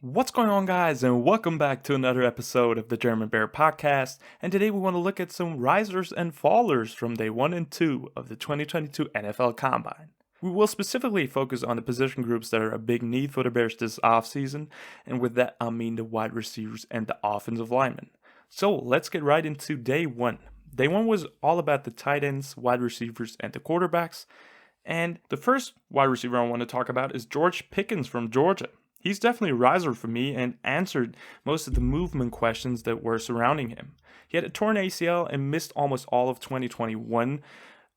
What's going on, guys, and welcome back to another episode of the German Bear Podcast. And today we want to look at some risers and fallers from day 1 and 2 of the 2022 NFL Combine. We will specifically focus on the position groups that are a big need for the Bears this offseason, and with that I mean the wide receivers and the offensive linemen. So let's get right into day 1. Day 1 was all about the tight ends, wide receivers, and the quarterbacks. And the first wide receiver I want to talk about is George Pickens from Georgia. He's definitely a riser for me and answered most of the movement questions that were surrounding him. He had a torn ACL and missed almost all of 2021,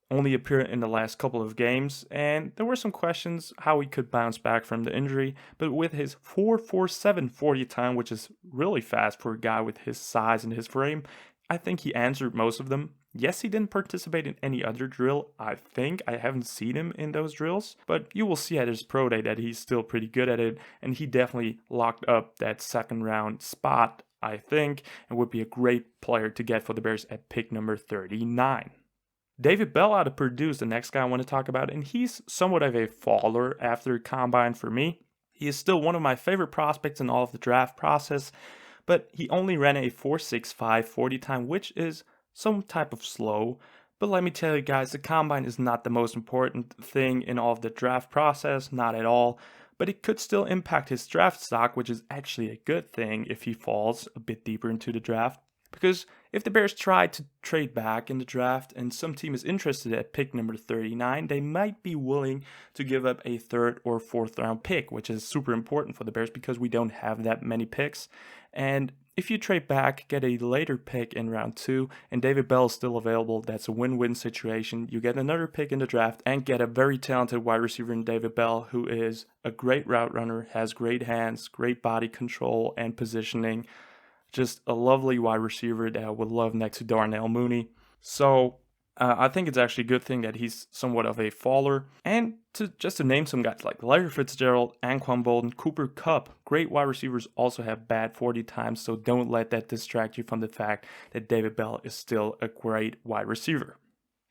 only appeared in the last couple of games, and there were some questions how he could bounce back from the injury, but with his 4.47 40 time, which is really fast for a guy with his size and his frame, I think he answered most of them. Yes, he didn't participate in any other drill, I think. I haven't seen him in those drills, but you will see at his pro day that he's still pretty good at it, and he definitely locked up that second round spot, I think, and would be a great player to get for the Bears at pick number 39. David Bell out of Purdue is the next guy I want to talk about, and he's somewhat of a faller after Combine for me. He is still one of my favorite prospects in all of the draft process, but he only ran a 4.65 40 time, which is some type of slow. But let me tell you guys, the Combine is not the most important thing in all of the draft process, not at all. But it could still impact his draft stock, which is actually a good thing if he falls a bit deeper into the draft. Because if the Bears try to trade back in the draft and some team is interested at pick number 39, they might be willing to give up a third or fourth round pick, which is super important for the Bears because we don't have that many picks. And if you trade back, get a later pick in round 2, and David Bell is still available, that's a win-win situation. You get another pick in the draft and get a very talented wide receiver in David Bell, who is a great route runner, has great hands, great body control and positioning. Just a lovely wide receiver that I would love next to Darnell Mooney. So I think it's actually a good thing that he's somewhat of a faller. And to name some guys like Larry Fitzgerald, Anquan Bolden, Cooper Kupp, great wide receivers also have bad 40 times, so don't let that distract you from the fact that David Bell is still a great wide receiver.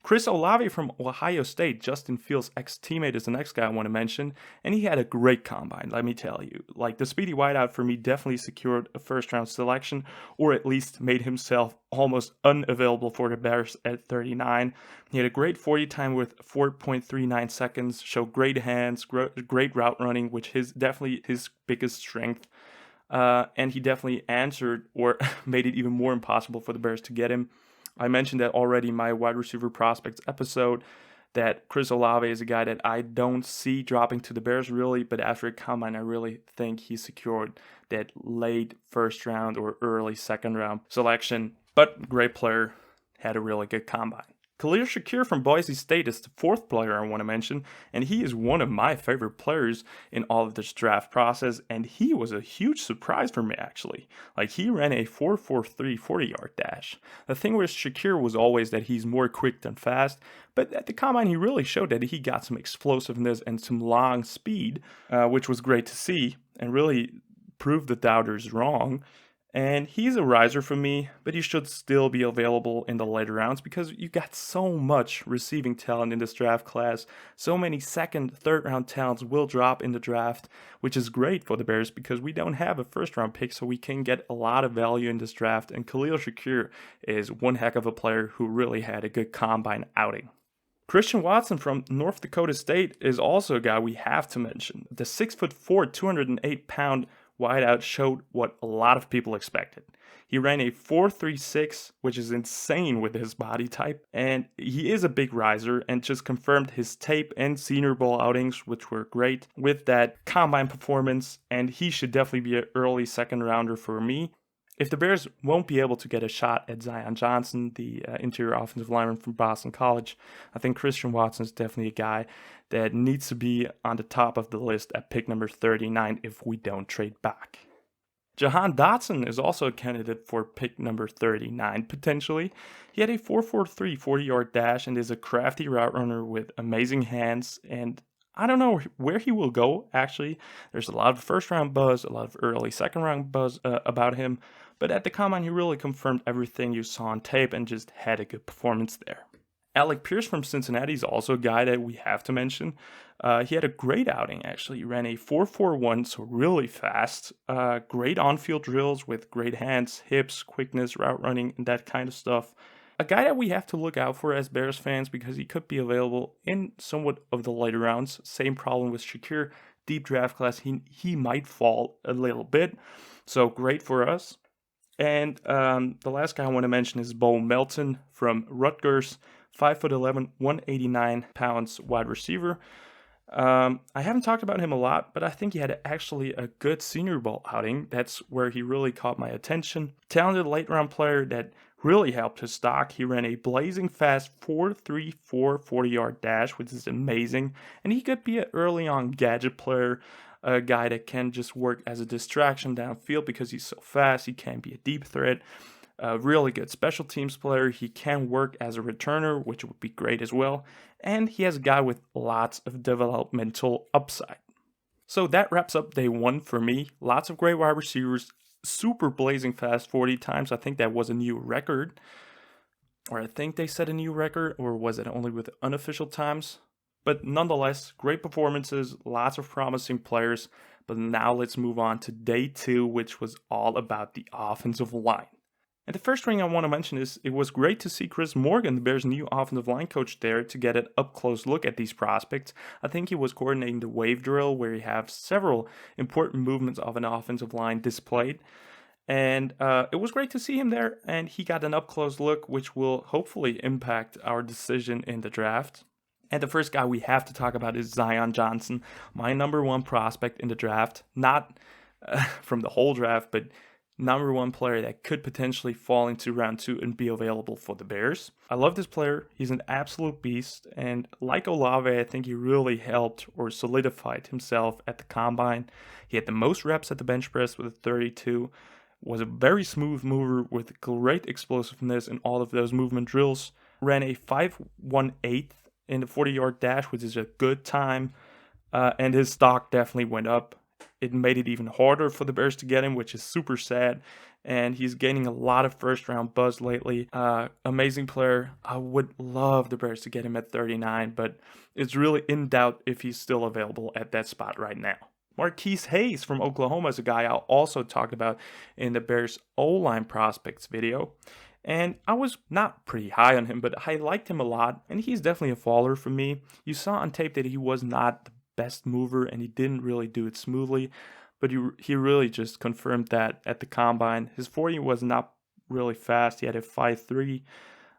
Chris Olave from Ohio State, Justin Fields' ex-teammate, is the next guy I want to mention, and he had a great combine, let me tell you. Like, the speedy wideout for me definitely secured a first-round selection, or at least made himself almost unavailable for the Bears at 39. He had a great 40 time with 4.39 seconds, showed great hands, great route running, which is definitely his biggest strength. And he definitely answered or made it even more impossible for the Bears to get him. I mentioned that already in my wide receiver prospects episode, that Chris Olave is a guy that I don't see dropping to the Bears really, but after a combine, I really think he secured that late first round or early second round selection. But great player, had a really good combine. Khalil Shakir from Boise State is the fourth player I want to mention, and he is one of my favorite players in all of this draft process, and he was a huge surprise for me actually. Like, he ran a 4.43 40-yard dash. The thing with Shakir was always that he's more quick than fast, but at the combine he really showed that he got some explosiveness and some long speed, which was great to see, and really proved the doubters wrong. And he's a riser for me, but he should still be available in the later rounds because you got so much receiving talent in this draft class. So many second, third round talents will drop in the draft, which is great for the Bears because we don't have a first round pick, so we can get a lot of value in this draft. And Khalil Shakir is one heck of a player who really had a good combine outing. Christian Watson from North Dakota State is also a guy we have to mention. The 6'4", 208-pound wideout showed what a lot of people expected. He ran a 4.36, which is insane with his body type, and he is a big riser and just confirmed his tape and Senior Bowl outings, which were great, with that combine performance, and he should definitely be an early second rounder for me. If the Bears won't be able to get a shot at Zion Johnson, the interior offensive lineman from Boston College, I think Christian Watson is definitely a guy that needs to be on the top of the list at pick number 39 if we don't trade back. Jahan Dotson is also a candidate for pick number 39, potentially. He had a 4.43 40-yard dash and is a crafty route runner with amazing hands, and I don't know where he will go, actually. There's a lot of first-round buzz, a lot of early second-round buzz about him, but at the combine, he really confirmed everything you saw on tape and just had a good performance there. Alec Pierce from Cincinnati is also a guy that we have to mention. He had a great outing, actually. He ran a 4.41, so really fast. Great on-field drills with great hands, hips, quickness, route running, and that kind of stuff. A guy that we have to look out for as Bears fans because he could be available in somewhat of the later rounds. Same problem with Shakir. Deep draft class, he might fall a little bit. So great for us. And the last guy I want to mention is Bo Melton from Rutgers, 5'11", 189 pounds wide receiver. I haven't talked about him a lot, but I think he had actually a good Senior Bowl outing. That's where he really caught my attention. Talented late round player that really helped his stock. He ran a blazing fast 4.34 40-yard dash, which is amazing. And he could be an early on gadget player, a guy that can just work as a distraction downfield because he's so fast. He can be a deep threat. A really good special teams player. He can work as a returner, which would be great as well. And he has a guy with lots of developmental upside. So that wraps up day one for me. Lots of great wide receivers. Super blazing fast 40 times. I think that was a new record. Or I think they set a new record. Or was it only with unofficial times? But nonetheless, great performances. Lots of promising players. But now let's move on to day two, which was all about the offensive line. And the first thing I want to mention is it was great to see Chris Morgan, the Bears' new offensive line coach, there to get an up-close look at these prospects. I think he was coordinating the wave drill where you have several important movements of an offensive line displayed. And it was great to see him there, and he got an up-close look, which will hopefully impact our decision in the draft. And the first guy we have to talk about is Zion Johnson, my number one prospect in the draft. Not from the whole draft, but number one player that could potentially fall into round two and be available for the Bears. I love this player. He's an absolute beast. And like Olave, I think he really helped or solidified himself at the combine. He had the most reps at the bench press with a 32, was a very smooth mover with great explosiveness in all of those movement drills, ran a 5.18 in the 40-yard dash, which is a good time, and his stock definitely went up. It made it even harder for the Bears to get him, which is super sad. And he's gaining a lot of first-round buzz lately. Amazing player. I would love the Bears to get him at 39, but it's really in doubt if he's still available at that spot right now. Marquise Hayes from Oklahoma is a guy I'll also talk about in the Bears O-line prospects video. And I was not pretty high on him, but I liked him a lot, and he's definitely a faller for me. You saw on tape that he was not the best mover, and he didn't really do it smoothly, but he really just confirmed that at the combine. His 40 was not really fast. He had a 5.3.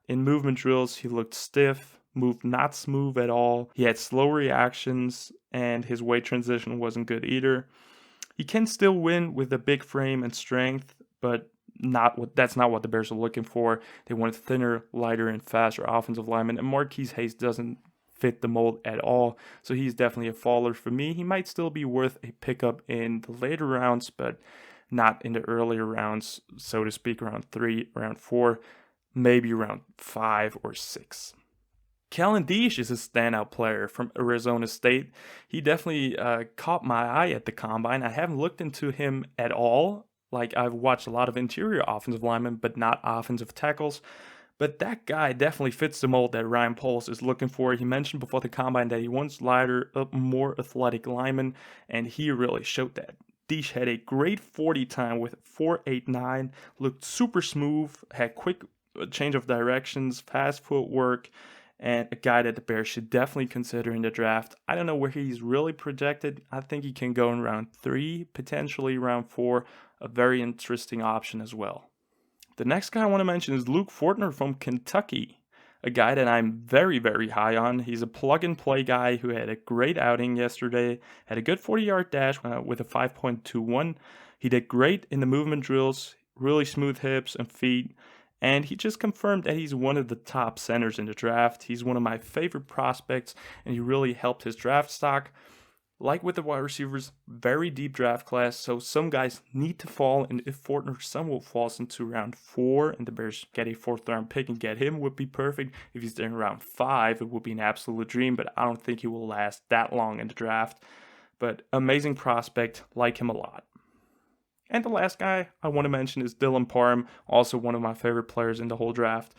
In movement drills, he looked stiff, moved not smooth at all. He had slow reactions, and his weight transition wasn't good either. He can still win with a big frame and strength, but that's not what the Bears are looking for. They want a thinner, lighter, and faster offensive lineman, and Marquise Hayes doesn't fit the mold at all, so he's definitely a faller for me. He might still be worth a pickup in the later rounds, but not in the earlier rounds, so to speak, round 3, round 4, maybe round 5 or 6. Kellen Diesch is a standout player from Arizona State. He definitely caught my eye at the combine. I haven't looked into him at all. Like, I've watched a lot of interior offensive linemen, but not offensive tackles. But that guy definitely fits the mold that Ryan Poles is looking for. He mentioned before the combine that he wants lighter, more athletic linemen, and he really showed that. Diesch had a great 40 time with 4.89, looked super smooth, had quick change of directions, fast footwork, and a guy that the Bears should definitely consider in the draft. I don't know where he's really projected. I think he can go in round 3, potentially round 4, a very interesting option as well. The next guy I want to mention is Luke Fortner from Kentucky, a guy that I'm very, very high on. He's a plug-and-play guy who had a great outing yesterday, had a good 40-yard dash with a 5.21. He did great in the movement drills, really smooth hips and feet, and he just confirmed that he's one of the top centers in the draft. He's one of my favorite prospects, and he really helped his draft stock. Like with the wide receivers, very deep draft class, so some guys need to fall, and if Fortner somewhat falls into round 4 and the Bears get a 4th round pick and get him, would be perfect. If he's there in round 5, it would be an absolute dream, but I don't think he will last that long in the draft. But amazing prospect, like him a lot. And the last guy I want to mention is Dylan Parham, also one of my favorite players in the whole draft.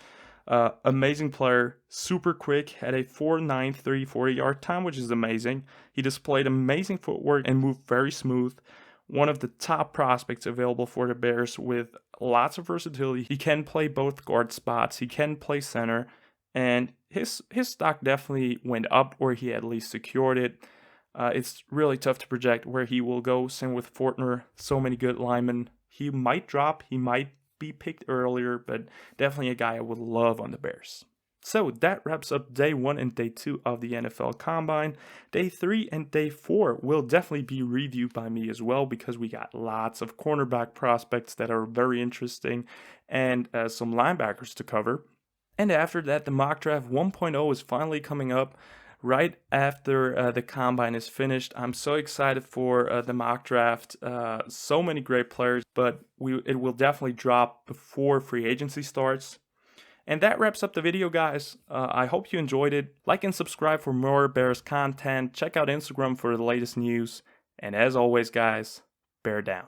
Amazing player, super quick, had a 4.93 40-yard time, which is amazing. He displayed amazing footwork and moved very smooth. One of the top prospects available for the Bears with lots of versatility. He can play both guard spots. He can play center. And his stock definitely went up, or he at least secured it. It's really tough to project where he will go. Same with Fortner. So many good linemen. He might drop. He might be picked earlier, but definitely a guy I would love on the Bears. So that wraps up day 1 and day 2 of the NFL Combine. Day 3 and day 4 will definitely be reviewed by me as well, because we got lots of cornerback prospects that are very interesting and some linebackers to cover. And after that, the mock draft 1.0 is finally coming up right after the Combine is finished. I'm so excited for the mock draft. So many great players, but it will definitely drop before free agency starts. And that wraps up the video, guys. I hope you enjoyed it. Like and subscribe for more Bears content. Check out Instagram for the latest news. And as always, guys, bear down.